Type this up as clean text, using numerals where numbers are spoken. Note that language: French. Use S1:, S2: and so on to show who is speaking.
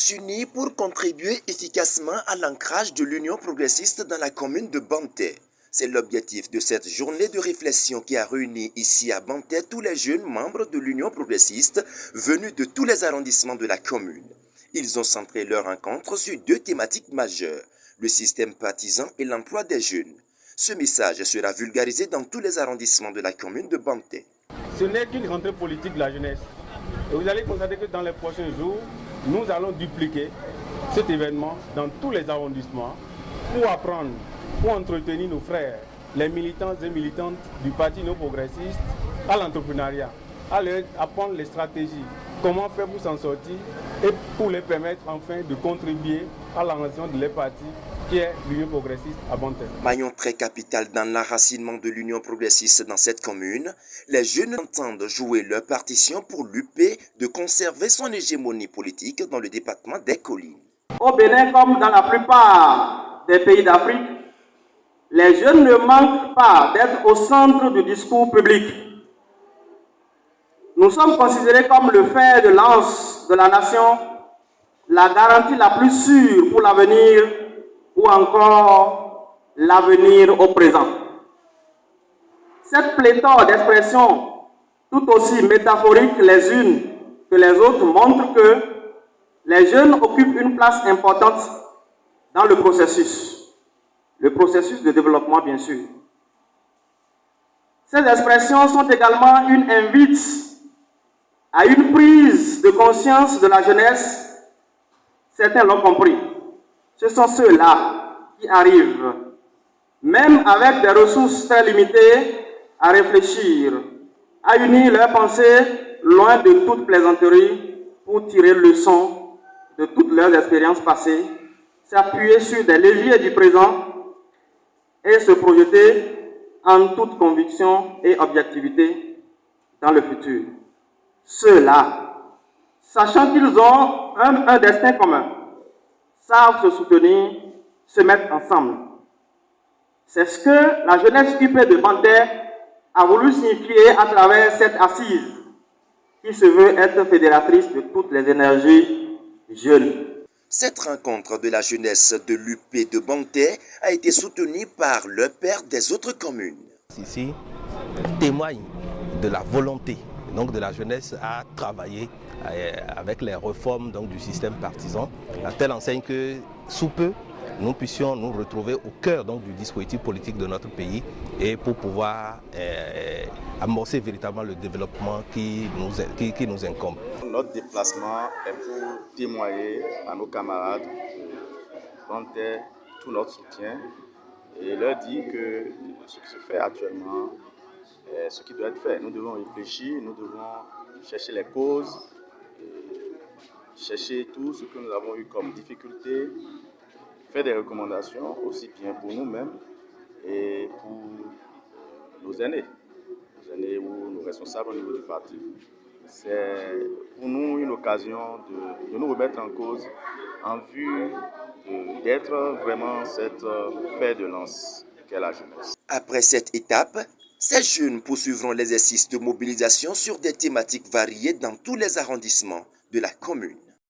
S1: s'unit pour contribuer efficacement à l'ancrage de l'Union progressiste dans la commune de Banté. C'est l'objectif de cette journée de réflexion qui a réuni ici à Banté tous les jeunes membres de l'Union progressiste venus de tous les arrondissements de la commune. Ils ont centré leur rencontre sur deux thématiques majeures, le système partisan et l'emploi des jeunes. Ce message sera vulgarisé dans tous les arrondissements de la commune de Banté.
S2: Ce n'est qu'une rentrée politique de la jeunesse. Et vous allez constater que dans les prochains jours, nous allons dupliquer cet événement dans tous les arrondissements pour apprendre, pour entretenir nos frères, les militants et militantes du Parti non progressiste à l'entrepreneuriat, à leur apprendre les stratégies, comment faire pour s'en sortir et pour les permettre enfin de contribuer à l'avancement de leur parti qui est l'Union progressiste à Banté.
S1: Maillon très capital dans l'enracinement de l'Union progressiste dans cette commune, les jeunes entendent jouer leur partition pour l'UP de conserver son hégémonie politique dans le département des Collines.
S3: Au Bénin, comme dans la plupart des pays d'Afrique, les jeunes ne manquent pas d'être au centre du discours public. Nous sommes considérés comme le fer de lance de la nation, la garantie la plus sûre pour l'avenir ou encore l'avenir au présent. Cette pléthore d'expressions, tout aussi métaphoriques les unes que les autres, montre que les jeunes occupent une place importante dans le processus de développement bien sûr. Ces expressions sont également une invite à une prise de conscience de la jeunesse. Certains l'ont compris. Ce sont ceux-là qui arrivent, même avec des ressources très limitées, à réfléchir, à unir leurs pensées loin de toute plaisanterie pour tirer leçon de toutes leurs expériences passées, s'appuyer sur des leviers du présent et se projeter en toute conviction et objectivité dans le futur. Ceux-là, sachant qu'ils ont un destin commun, savent se soutenir, se mettre ensemble. C'est ce que la jeunesse UP de Banté a voulu signifier à travers cette assise qui se veut être fédératrice de toutes les énergies jeunes.
S1: Cette rencontre de la jeunesse de l'UP de Banté a été soutenue par le père des autres communes.
S4: Ici témoigne de la volonté donc, de la jeunesse à travailler avec les réformes donc, du système partisan, à telle enseigne que sous peu, nous puissions nous retrouver au cœur donc, du dispositif politique de notre pays et pour pouvoir amorcer véritablement le développement qui nous incombe.
S5: Notre déplacement est pour témoigner à nos camarades Banté tout notre soutien et leur dire que ce qui se fait actuellement est ce qui doit être fait. Nous devons réfléchir, nous devons chercher les causes, chercher tout ce que nous avons eu comme difficulté, faire des recommandations aussi bien pour nous-mêmes et pour nos aînés ou nos responsables au niveau du parti. C'est pour nous une occasion de nous remettre en cause en vue d'être vraiment cette fer de lance qu'est la jeunesse.
S1: Après cette étape, ces jeunes poursuivront l'exercice de mobilisation sur des thématiques variées dans tous les arrondissements de la commune.